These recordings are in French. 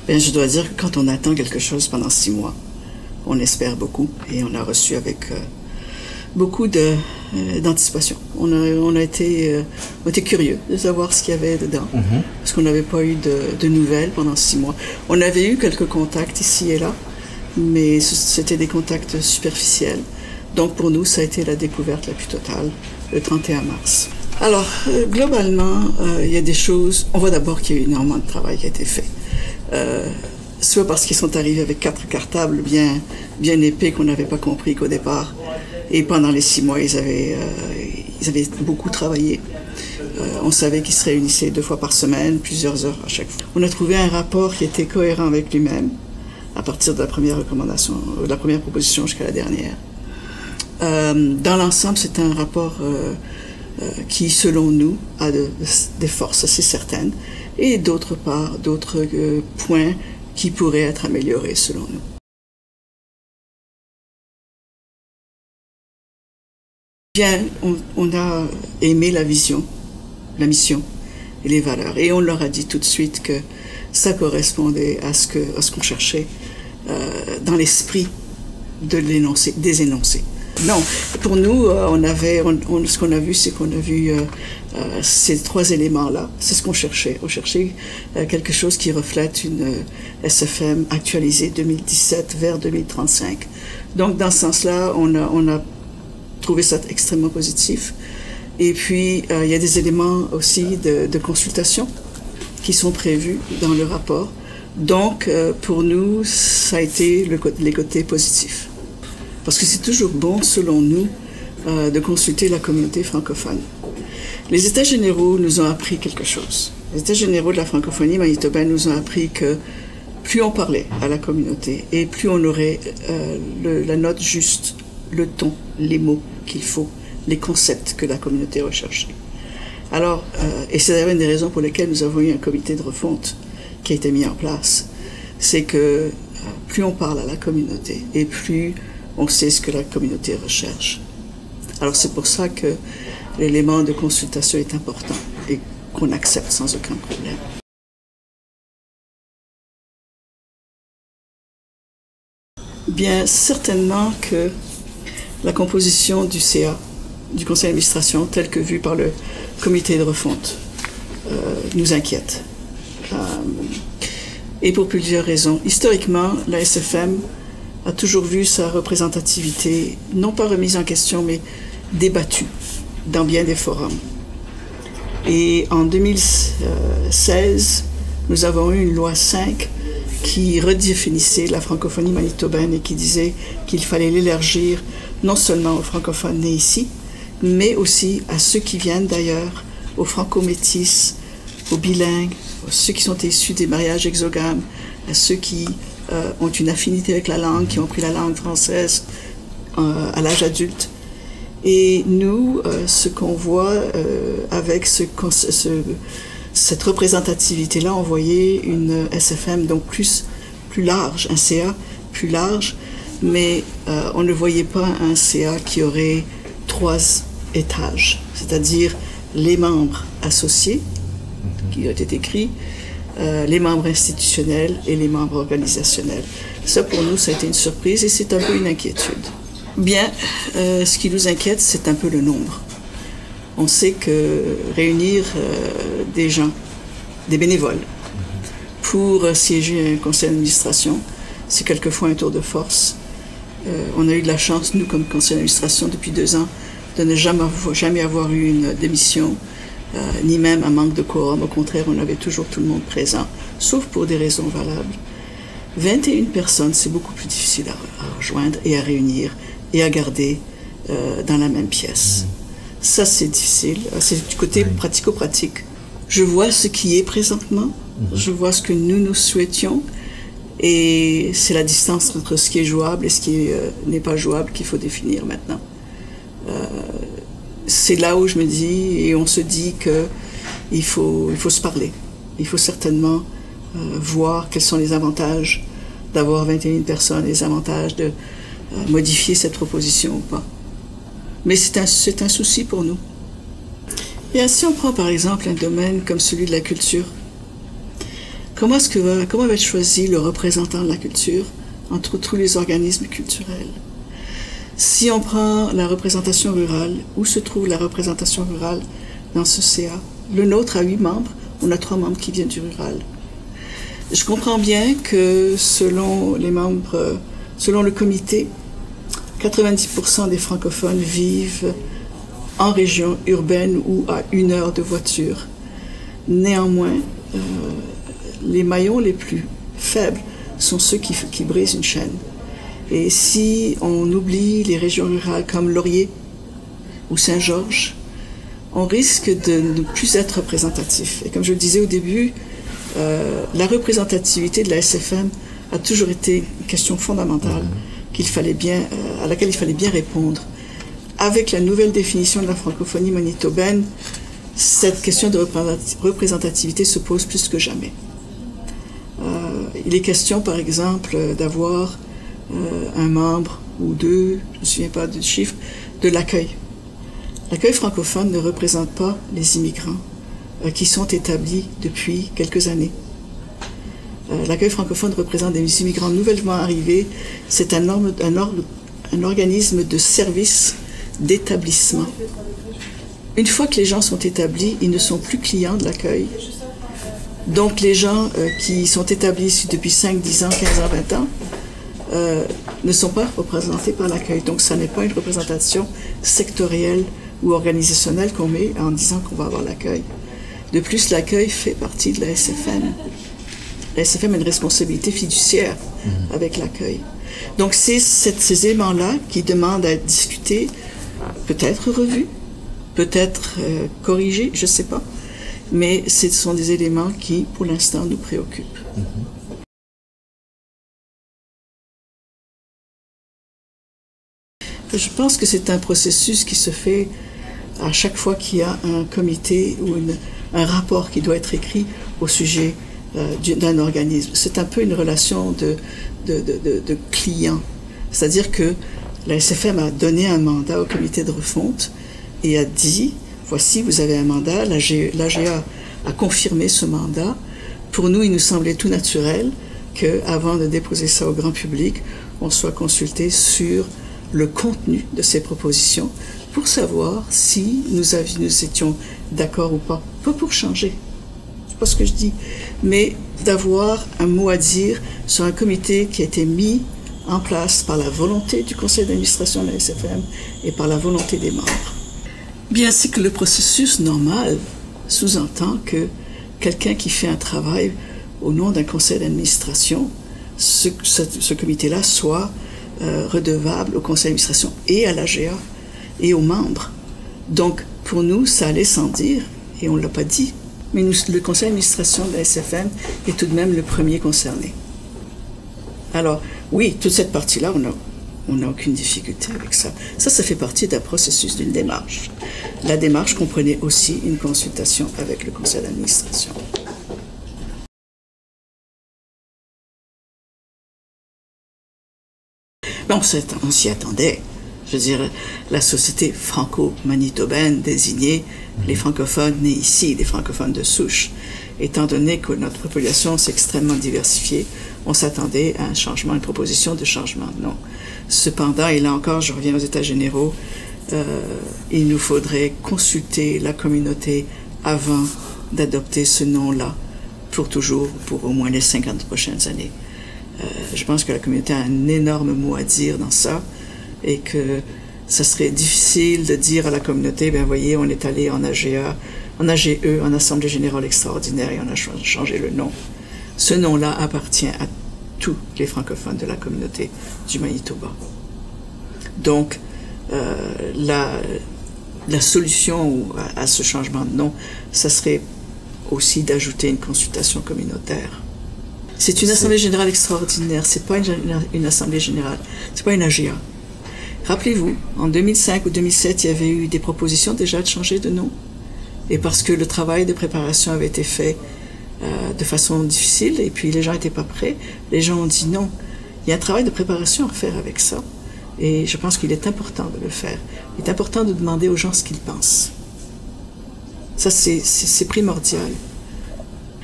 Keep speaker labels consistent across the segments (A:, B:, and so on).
A: Bien, je dois dire que quand on attend quelque chose pendant 6 mois, on espère beaucoup et on a reçu avec beaucoup d'anticipation. On a été curieux de savoir ce qu'il y avait dedans, parce qu'on n'avait pas eu de nouvelles pendant 6 mois. On avait eu quelques contacts ici et là, mais c'était des contacts superficiels. Donc pour nous, ça a été la découverte la plus totale, le 31 mars. Alors, globalement, il y a des choses... On voit d'abord qu'il y a eu énormément de travail qui a été fait. Soit parce qu'ils sont arrivés avec 4 cartables bien épais qu'on n'avait pas compris qu'au départ. Et pendant les 6 mois, ils avaient beaucoup travaillé. On savait qu'ils se réunissaient 2 fois par semaine, plusieurs heures à chaque fois. On a trouvé un rapport qui était cohérent avec lui-même, à partir de la première recommandation, de la première proposition jusqu'à la dernière. Dans l'ensemble, c'est un rapport qui, selon nous, a des forces assez certaines, et d'autre part, d'autres points qui pourraient être améliorés, selon nous. Bien, on a aimé la vision, la mission et les valeurs. Et on leur a dit tout de suite que ça correspondait à ce qu'on cherchait dans l'esprit de l'énoncé, des énoncés. Non, pour nous, ce qu'on a vu, c'est qu'on a vu ces 3 éléments-là. C'est ce qu'on cherchait. On cherchait quelque chose qui reflète une SFM actualisée 2017 vers 2035. Donc, dans ce sens-là, on a trouvé ça extrêmement positif. Et puis, il y a des éléments aussi de consultation qui sont prévus dans le rapport. Donc, pour nous, ça a été les côtés positifs. Parce que c'est toujours bon, selon nous, de consulter la communauté francophone. Les États généraux nous ont appris quelque chose. Les États généraux de la francophonie manitobaine nous ont appris que plus on parlait à la communauté et plus on aurait la note juste, le ton, les mots qu'il faut, les concepts que la communauté recherchait. Alors, et c'est d'ailleurs une des raisons pour lesquelles nous avons eu un comité de refonte qui a été mis en place, c'est que plus on parle à la communauté et plus on sait ce que la communauté recherche. Alors c'est pour ça que l'élément de consultation est important et qu'on accepte sans aucun problème. Bien, certainement que la composition du CA, du conseil d'administration, telle que vue par le comité de refonte, nous inquiète. Et pour plusieurs raisons. Historiquement, la SFM a toujours vu sa représentativité, non pas remise en question, mais débattue dans bien des forums. Et en 2016, nous avons eu une loi 5 qui redéfinissait la francophonie manitobaine et qui disait qu'il fallait l'élargir non seulement aux francophones nés ici, mais aussi à ceux qui viennent d'ailleurs, aux franco-métis, aux bilingues, à ceux qui sont issus des mariages exogames, à ceux qui ont une affinité avec la langue, qui ont pris la langue française à l'âge adulte. Et nous, ce qu'on voit avec cette représentativité-là, on voyait une SFM donc plus large, un CA plus large, mais on ne voyait pas un CA qui aurait 3 étages, c'est-à-dire les membres associés, qui ont été écrits, les membres institutionnels et les membres organisationnels. Ça, pour nous, ça a été une surprise et c'est un peu une inquiétude. Bien, ce qui nous inquiète, c'est un peu le nombre. On sait que réunir des gens, des bénévoles, pour siéger à un conseil d'administration, c'est quelquefois un tour de force. On a eu de la chance, nous, comme conseil d'administration, depuis 2 ans, de ne jamais avoir eu une démission, ni même un manque de quorum. Au contraire, on avait toujours tout le monde présent, sauf pour des raisons valables. 21 personnes, c'est beaucoup plus difficile à rejoindre et à réunir et à garder dans la même pièce. Ça, c'est difficile. C'est du côté pratico-pratique. Je vois ce qui est présentement, je vois ce que nous souhaitions, et c'est la distance entre ce qui est jouable et ce qui n'est pas jouable qu'il faut définir maintenant. C'est là où je me dis, et on se dit qu'il faut se parler. Il faut certainement voir quels sont les avantages d'avoir 21 personnes, les avantages de modifier cette proposition ou pas. Mais c'est un souci pour nous. Et si on prend par exemple un domaine comme celui de la culture, comment va être choisi le représentant de la culture entre tous les organismes culturels? Si on prend la représentation rurale, où se trouve la représentation rurale dans ce CA? Le nôtre a 8 membres, on a 3 membres qui viennent du rural. Je comprends bien que selon le comité, 90% des francophones vivent en région urbaine ou à 1 heure de voiture. Néanmoins, les maillons les plus faibles sont ceux qui brisent une chaîne. Et si on oublie les régions rurales comme Laurier ou Saint-Georges, on risque de ne plus être représentatif. Et comme je le disais au début, la représentativité de la SFM a toujours été une question fondamentale à laquelle il fallait bien répondre. Avec la nouvelle définition de la francophonie manitobaine, cette question de représentativité se pose plus que jamais. Il est question, par exemple, d'avoir un membre ou 2, je ne me souviens pas du chiffre, de l'accueil. L'accueil francophone ne représente pas les immigrants qui sont établis depuis quelques années. L'accueil francophone représente des immigrants nouvellement arrivés. C'est un organisme de service, d'établissement. Une fois que les gens sont établis, ils ne sont plus clients de l'accueil. Donc les gens qui sont établis ici depuis 5, 10 ans, 15 ans, 20 ans, ne sont pas représentés par l'accueil. Donc ça n'est pas une représentation sectorielle ou organisationnelle qu'on met en disant qu'on va avoir l'accueil. De plus, l'accueil fait partie de la SFM. La SFM a une responsabilité fiduciaire avec l'accueil. Donc c'est ces éléments-là qui demandent à être discutés, peut-être revus, peut-être corrigés, je ne sais pas. Mais ce sont des éléments qui, pour l'instant, nous préoccupent. Je pense que c'est un processus qui se fait à chaque fois qu'il y a un comité ou un rapport qui doit être écrit au sujet d'un organisme. C'est un peu une relation de client. C'est-à-dire que la SFM a donné un mandat au comité de refonte et a dit, voici, vous avez un mandat, l'AGA a confirmé ce mandat. Pour nous, il nous semblait tout naturel qu'avant de déposer ça au grand public, on soit consulté sur le contenu de ces propositions pour savoir si nous étions d'accord ou pas. Pas pour changer, c'est pas ce que je dis, mais d'avoir un mot à dire sur un comité qui a été mis en place par la volonté du conseil d'administration de la SFM et par la volonté des membres. Bien, c'est que le processus normal sous-entend que quelqu'un qui fait un travail au nom d'un conseil d'administration, ce comité-là soit redevable au conseil d'administration et à l'AGA et aux membres. Donc, pour nous, ça allait sans dire, et on ne l'a pas dit, mais le conseil d'administration de la SFM est tout de même le premier concerné. Alors, oui, toute cette partie-là, on n'a aucune difficulté avec ça. Ça fait partie d'un processus, d'une démarche. La démarche comprenait aussi une consultation avec le conseil d'administration. On s'y attendait. Je veux dire, la société franco-manitobaine désignait les francophones nés ici, les francophones de souche. Étant donné que notre population s'est extrêmement diversifiée, on s'attendait à un changement, une proposition de changement. Non. Cependant, et là encore, je reviens aux États généraux, il nous faudrait consulter la communauté avant d'adopter ce nom-là pour toujours, pour au moins les 50 prochaines années. Je pense que la communauté a un énorme mot à dire dans ça et que ça serait difficile de dire à la communauté, bien voyez, on est allé en AGA, en AGE, en Assemblée Générale Extraordinaire et on a changé le nom. Ce nom-là appartient à tous les francophones de la communauté du Manitoba. Donc, la solution à ce changement de nom, ça serait aussi d'ajouter une consultation communautaire. C'est une Assemblée Générale Extraordinaire, c'est pas une Assemblée Générale, c'est pas une AGA. Rappelez-vous, en 2005 ou 2007, il y avait eu des propositions déjà de changer de nom. Et parce que le travail de préparation avait été fait de façon difficile, et puis les gens n'étaient pas prêts, les gens ont dit non. Il y a un travail de préparation à faire avec ça. Et je pense qu'il est important de le faire. Il est important de demander aux gens ce qu'ils pensent. Ça, c'est primordial.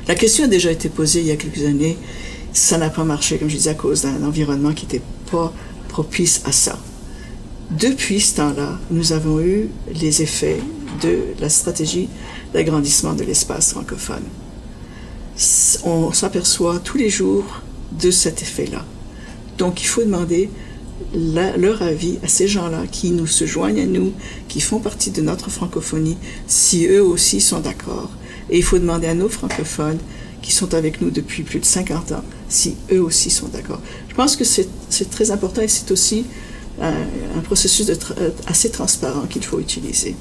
A: La question a déjà été posée il y a quelques années. Ça n'a pas marché, comme je disais, à cause d'un environnement qui n'était pas propice à ça. Depuis ce temps-là, nous avons eu les effets de la stratégie d'agrandissement de l'espace francophone. On s'aperçoit tous les jours de cet effet-là. Donc, il faut demander leur avis à ces gens-là qui nous se joignent à nous, qui font partie de notre francophonie, si eux aussi sont d'accord. Et il faut demander à nos francophones qui sont avec nous depuis plus de 50 ans, si eux aussi sont d'accord. Je pense que c'est très important et c'est aussi un processus assez transparent qu'il faut utiliser.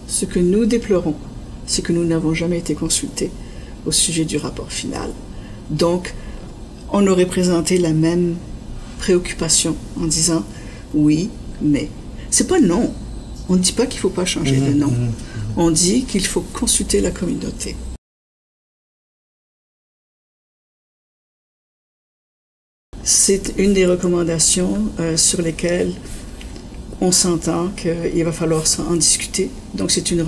A: Ce que nous déplorons, c'est que nous n'avons jamais été consultés au sujet du rapport final. Donc, on aurait présenté la même préoccupation en disant « oui, mais ». C'est pas non. On ne dit pas qu'il ne faut pas changer de nom. On dit qu'il faut consulter la communauté. C'est une des recommandations sur lesquelles on s'entend qu'il va falloir en discuter. Donc c'est une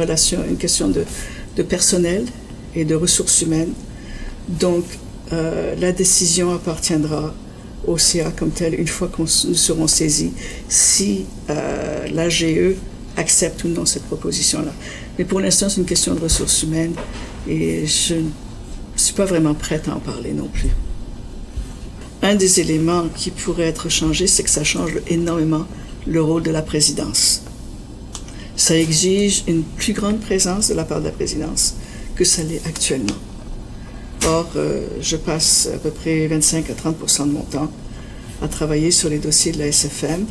A: question de personnel et de ressources humaines. Donc la décision appartiendra au CA comme tel une fois que nous serons saisis si l'AGE accepte ou non cette proposition-là. Mais pour l'instant, c'est une question de ressources humaines et je ne suis pas vraiment prête à en parler non plus. Un des éléments qui pourrait être changé, c'est que ça change énormément le rôle de la présidence. Ça exige une plus grande présence de la part de la présidence que ça l'est actuellement. Or, je passe à peu près 25 à 30% de mon temps à travailler sur les dossiers de la SFM.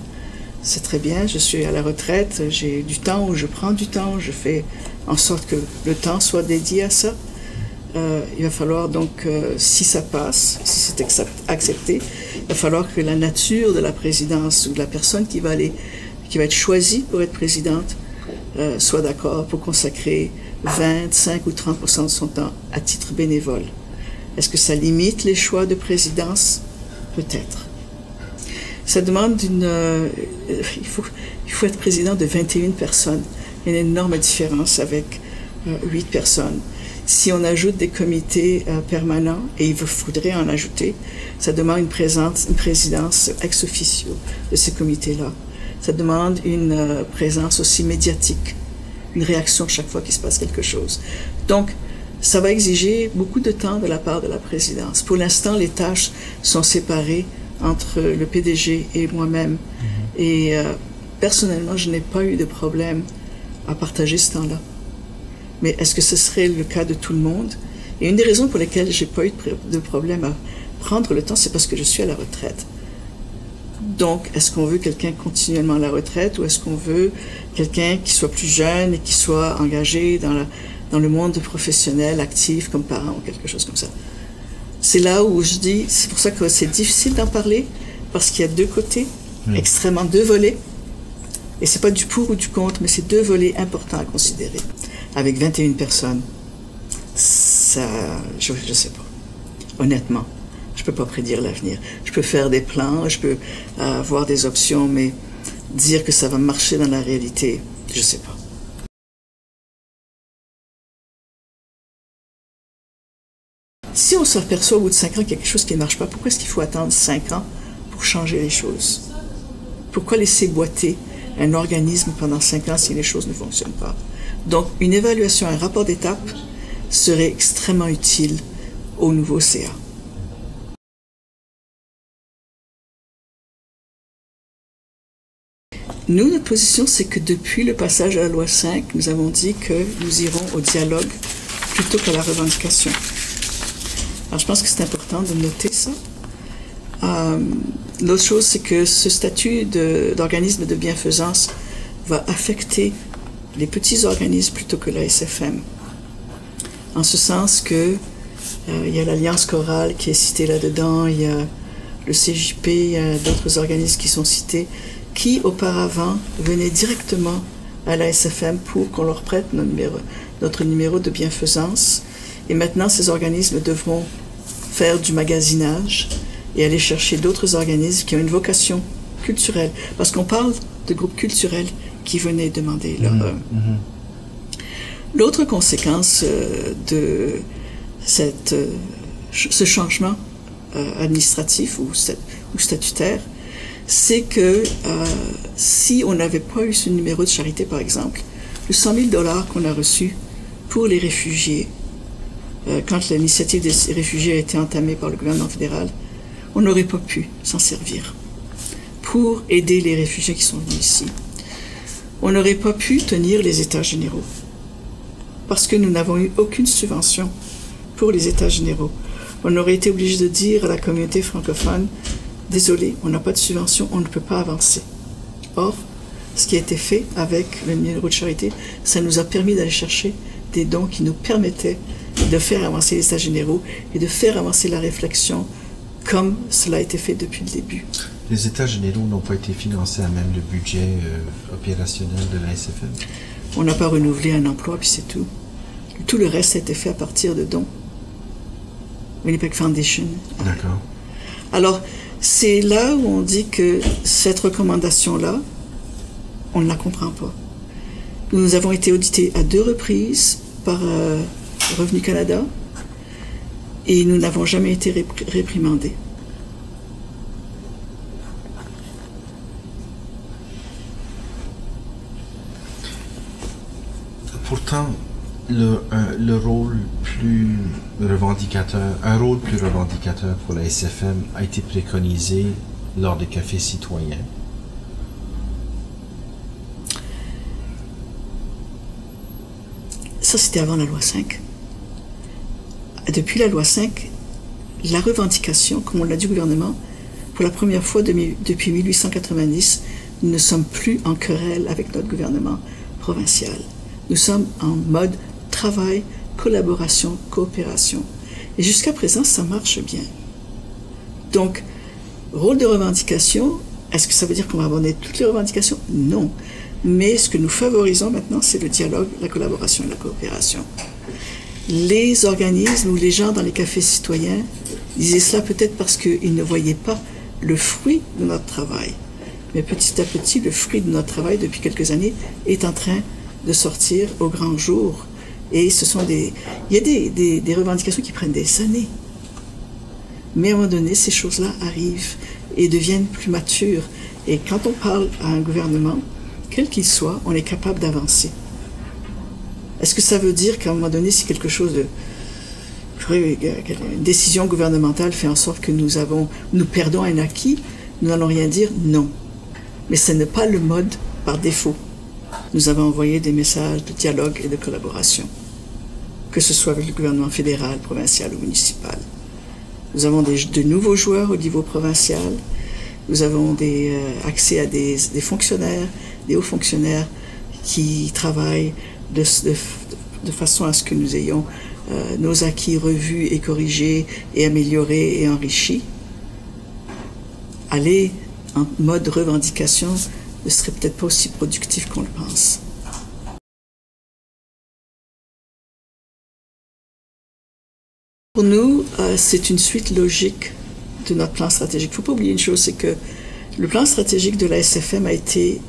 A: C'est très bien, je suis à la retraite, j'ai du temps où je prends du temps, je fais en sorte que le temps soit dédié à ça. Il va falloir donc, si ça passe, si c'est accepté, il va falloir que la nature de la présidence ou de la personne qui va être choisie pour être présidente soit d'accord pour consacrer 25 ou 30% de son temps à titre bénévole. Est-ce que ça limite les choix de présidence? Peut-être. Ça demande il faut être président de 21 personnes. Il y a une énorme différence avec 8 personnes. Si on ajoute des comités permanents, et il faudrait en ajouter, ça demande une présidence ex officio de ces comités-là. Ça demande une présence aussi médiatique, une réaction chaque fois qu'il se passe quelque chose. Donc, ça va exiger beaucoup de temps de la part de la présidence. Pour l'instant, les tâches sont séparées entre le PDG et moi-même. Et personnellement, je n'ai pas eu de problème à partager ce temps-là. Mais est-ce que ce serait le cas de tout le monde? Et une des raisons pour lesquelles j'ai pas eu de problème à prendre le temps, c'est parce que je suis à la retraite. Donc, est-ce qu'on veut quelqu'un continuellement à la retraite ou est-ce qu'on veut quelqu'un qui soit plus jeune et qui soit engagé dans le monde professionnel, actif comme parent ou quelque chose comme ça? C'est là où je dis, c'est pour ça que c'est difficile d'en parler, parce qu'il y a deux côtés, deux volets, et c'est pas du pour ou du contre, mais c'est deux volets importants à considérer. Avec 21 personnes, ça, je sais pas. Honnêtement, je peux pas prédire l'avenir. Je peux faire des plans, je peux avoir des options, mais dire que ça va marcher dans la réalité, je sais pas. Si on s'aperçoit au bout de 5 ans qu'il y a quelque chose qui ne marche pas, pourquoi est-ce qu'il faut attendre 5 ans pour changer les choses? Pourquoi laisser boiter un organisme pendant 5 ans si les choses ne fonctionnent pas? Donc, une évaluation, un rapport d'étape serait extrêmement utile au nouveau CA. Nous, notre position, c'est que depuis le passage à la loi 5, nous avons dit que nous irons au dialogue plutôt qu'à la revendication. Alors, je pense que c'est important de noter ça. L'autre chose, c'est que ce statut d'organisme de bienfaisance va affecter les petits organismes plutôt que la SFM. En ce sens que il y a l'Alliance chorale qui est citée là-dedans, il y a le CJP, il y a d'autres organismes qui sont cités, qui auparavant venaient directement à la SFM pour qu'on leur prête notre numéro de bienfaisance. Et maintenant, ces organismes devront faire du magasinage et aller chercher d'autres organismes qui ont une vocation culturelle. Parce qu'on parle de groupes culturels qui venaient demander leur... L'autre conséquence de ce changement administratif ou statutaire, c'est que si on n'avait pas eu ce numéro de charité, par exemple, le 100 000 $ qu'on a reçu pour les réfugiés, quand l'initiative des réfugiés a été entamée par le gouvernement fédéral, on n'aurait pas pu s'en servir pour aider les réfugiés qui sont venus ici. On n'aurait pas pu tenir les États généraux parce que nous n'avons eu aucune subvention pour les États généraux. On aurait été obligé de dire à la communauté francophone, désolé, on n'a pas de subvention, on ne peut pas avancer. Or, ce qui a été fait avec le numéro de charité, ça nous a permis d'aller chercher des dons qui nous permettaient de faire avancer les États généraux et de faire avancer la réflexion comme cela a été fait depuis le début.
B: Les États généraux n'ont pas été financés à même le budget opérationnel de la SFM?
A: On n'a pas renouvelé un emploi, puis c'est tout. Tout le reste a été fait à partir de dons. Winnipeg Foundation.
B: D'accord.
A: Alors, c'est là où on dit que cette recommandation-là, on ne la comprend pas. Nous avons été audités à 2 reprises par Revenu Canada et nous n'avons jamais été réprimandés.
B: Pourtant, un rôle plus revendicateur pour la SFM a été préconisé lors des cafés citoyens.
A: Ça, c'était avant la loi 5. Depuis la loi 5, la revendication, comme on l'a dit au gouvernement, pour la première fois depuis 1890, nous ne sommes plus en querelle avec notre gouvernement provincial. Nous sommes en mode travail, collaboration, coopération. Et jusqu'à présent, ça marche bien. Donc, rôle de revendication, est-ce que ça veut dire qu'on va abandonner toutes les revendications? Non. Mais ce que nous favorisons maintenant, c'est le dialogue, la collaboration et la coopération. Les organismes ou les gens dans les cafés citoyens disaient cela peut-être parce qu'ils ne voyaient pas le fruit de notre travail. Mais petit à petit, le fruit de notre travail, depuis quelques années, est en train de sortir au grand jour. Et il y a des revendications qui prennent des années. Mais à un moment donné, ces choses-là arrivent et deviennent plus matures. Et quand on parle à un gouvernement, quel qu'il soit, on est capable d'avancer. Est-ce que ça veut dire qu'à un moment donné, si quelque chose une décision gouvernementale fait en sorte que nous perdons un acquis, nous n'allons rien dire? Non. Mais ce n'est pas le mode par défaut. Nous avons envoyé des messages de dialogue et de collaboration, que ce soit avec le gouvernement fédéral, provincial ou municipal. Nous avons de nouveaux joueurs au niveau provincial. Nous avons accès à des fonctionnaires, des hauts fonctionnaires qui travaillent de façon à ce que nous ayons nos acquis revus et corrigés et améliorés et enrichis. Aller en mode revendication ne serait peut-être pas aussi productif qu'on le pense. Pour nous, c'est une suite logique de notre plan stratégique. Il ne faut pas oublier une chose, c'est que le plan stratégique de la SFM a été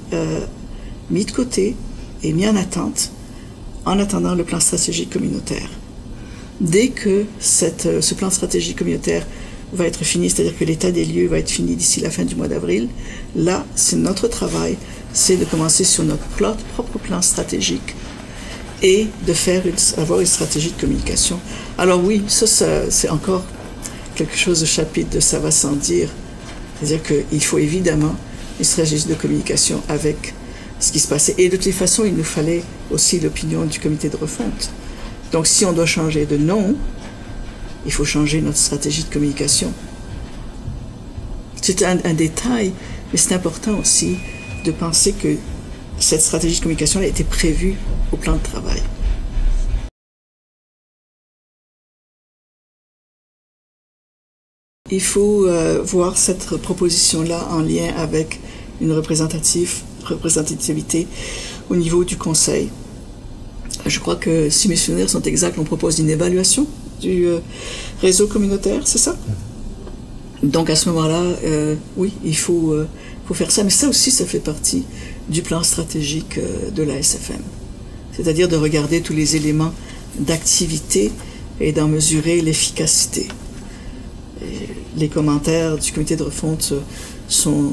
A: mis de côté et mis en attente en attendant le plan stratégique communautaire. Dès que ce plan stratégique communautaire va être fini, c'est-à-dire que l'état des lieux va être fini d'ici la fin du mois d'avril, là, c'est notre travail, c'est de commencer sur notre propre plan stratégique et avoir une stratégie de communication. Alors oui, ça c'est encore quelque chose de chapitre de ça va sans dire. C'est-à-dire qu'il faut évidemment une stratégie de communication avec ce qui se passait. Et de toutes les façons, il nous fallait aussi l'opinion du comité de refonte. Donc si on doit changer de nom, il faut changer notre stratégie de communication. C'est un détail, mais c'est important aussi de penser que cette stratégie de communication a été prévue au plan de travail. Il faut voir cette proposition-là en lien avec une représentativité au niveau du conseil. Je crois que si mes souvenirs sont exacts, on propose une évaluation du réseau communautaire, c'est ça? Donc à ce moment-là, oui, il faut faire ça. Mais ça aussi, ça fait partie du plan stratégique de la SFM. C'est-à-dire de regarder tous les éléments d'activité et d'en mesurer l'efficacité. Les commentaires du comité de refonte sont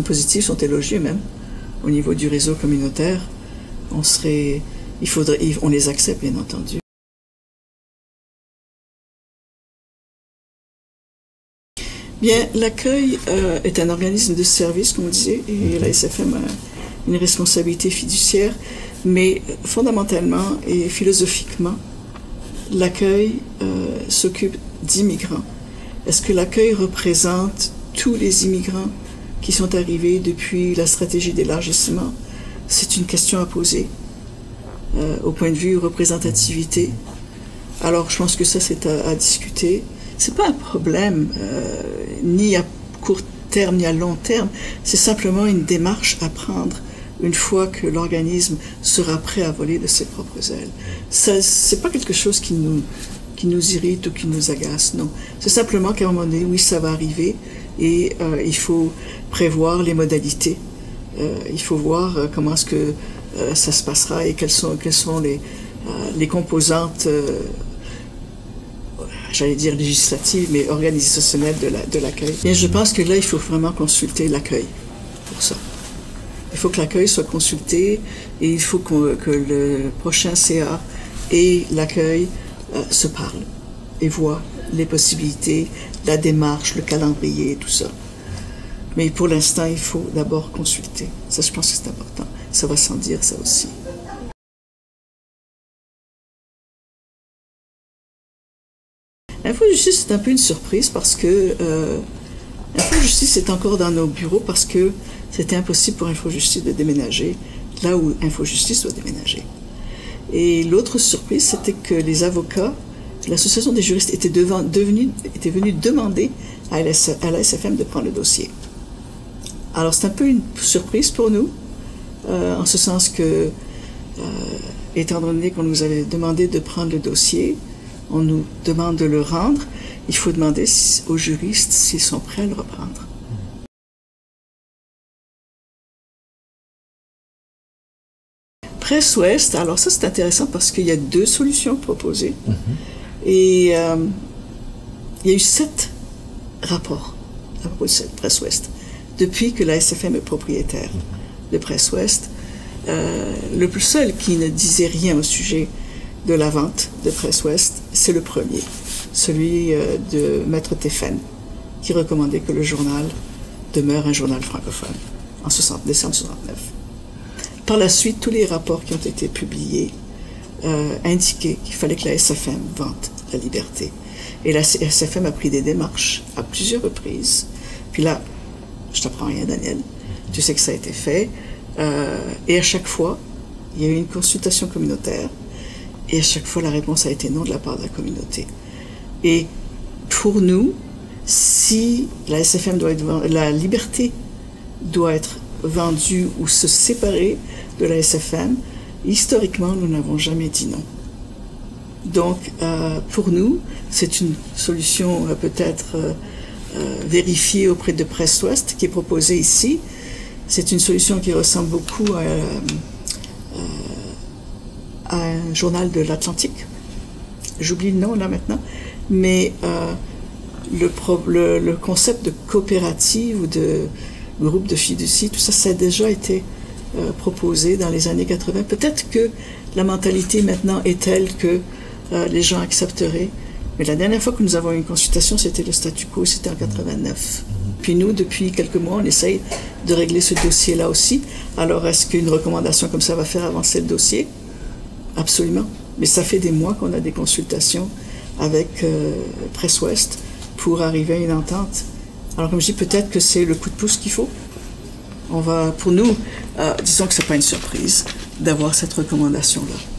A: positifs, sont élogieux même, au niveau du réseau communautaire. On les accepte, bien entendu. Bien, l'accueil est un organisme de service, comme vous disiez, et la SFM a une responsabilité fiduciaire, mais fondamentalement et philosophiquement, l'accueil s'occupe d'immigrants. Est-ce que l'accueil représente tous les immigrants qui sont arrivés depuis la stratégie d'élargissement? C'est une question à poser au point de vue représentativité. Alors, je pense que ça, c'est à discuter. C'est pas un problème, ni à court terme, ni à long terme. C'est simplement une démarche à prendre une fois que l'organisme sera prêt à voler de ses propres ailes. Ça, c'est pas quelque chose qui nous irrite ou qui nous agace, non. C'est simplement qu'à un moment donné, oui, ça va arriver et il faut prévoir les modalités. Il faut voir comment est-ce que ça se passera et quelles sont les composantes j'allais dire législative, mais organisationnelle de l'accueil. Et je pense que là, il faut vraiment consulter l'accueil pour ça. Il faut que l'accueil soit consulté et il faut que le prochain CA et l'accueil se parlent et voient les possibilités, la démarche, le calendrier, tout ça. Mais pour l'instant, il faut d'abord consulter. Ça, je pense que c'est important. Ça va sans dire, ça aussi. InfoJustice, c'est un peu une surprise parce que InfoJustice est encore dans nos bureaux parce que c'était impossible pour InfoJustice de déménager là où InfoJustice doit déménager. Et l'autre surprise, c'était que les avocats, l'association des juristes étaient venus demander à la SFM de prendre le dossier. Alors c'est un peu une surprise pour nous, en ce sens que, étant donné qu'on nous avait demandé de prendre le dossier, on nous demande de le rendre, il faut demander aux juristes s'ils sont prêts à le reprendre. Presse Ouest, alors ça c'est intéressant parce qu'il y a 2 solutions proposées. Et il y a eu 7 rapports à propos de Presse Ouest depuis que la SFM est propriétaire de Presse Ouest. Le plus seul qui ne disait rien au sujet de la vente de Presse Ouest, c'est le premier, celui de Maître Théphane, qui recommandait que le journal demeure un journal francophone en décembre 69. Par la suite, tous les rapports qui ont été publiés indiquaient qu'il fallait que la SFM vende la liberté. Et la SFM a pris des démarches à plusieurs reprises. Puis là, je t'apprends rien, Daniel, tu sais que ça a été fait. Et à chaque fois, il y a eu une consultation communautaire. Et à chaque fois, la réponse a été non de la part de la communauté. Et pour nous, si la SFM la liberté doit être vendue ou se séparer de la SFM, historiquement, nous n'avons jamais dit non. Donc, pour nous, c'est une solution peut-être vérifiée auprès de Presse Ouest qui est proposée ici. C'est une solution qui ressemble beaucoup à un journal de l'Atlantique. J'oublie le nom là maintenant, mais le concept de coopérative ou de groupe de fiducie, tout ça, ça a déjà été proposé dans les années 80. Peut-être que la mentalité maintenant est telle que les gens accepteraient. Mais la dernière fois que nous avons eu une consultation, c'était le statu quo, c'était en 89. Puis nous, depuis quelques mois, on essaye de régler ce dossier-là aussi. Alors, est-ce qu'une recommandation comme ça va faire avancer le dossier? Absolument. Mais ça fait des mois qu'on a des consultations avec Presse Ouest pour arriver à une entente. Alors, comme je dis, peut-être que c'est le coup de pouce qu'il faut. Pour nous, disons que ce n'est pas une surprise d'avoir cette recommandation-là.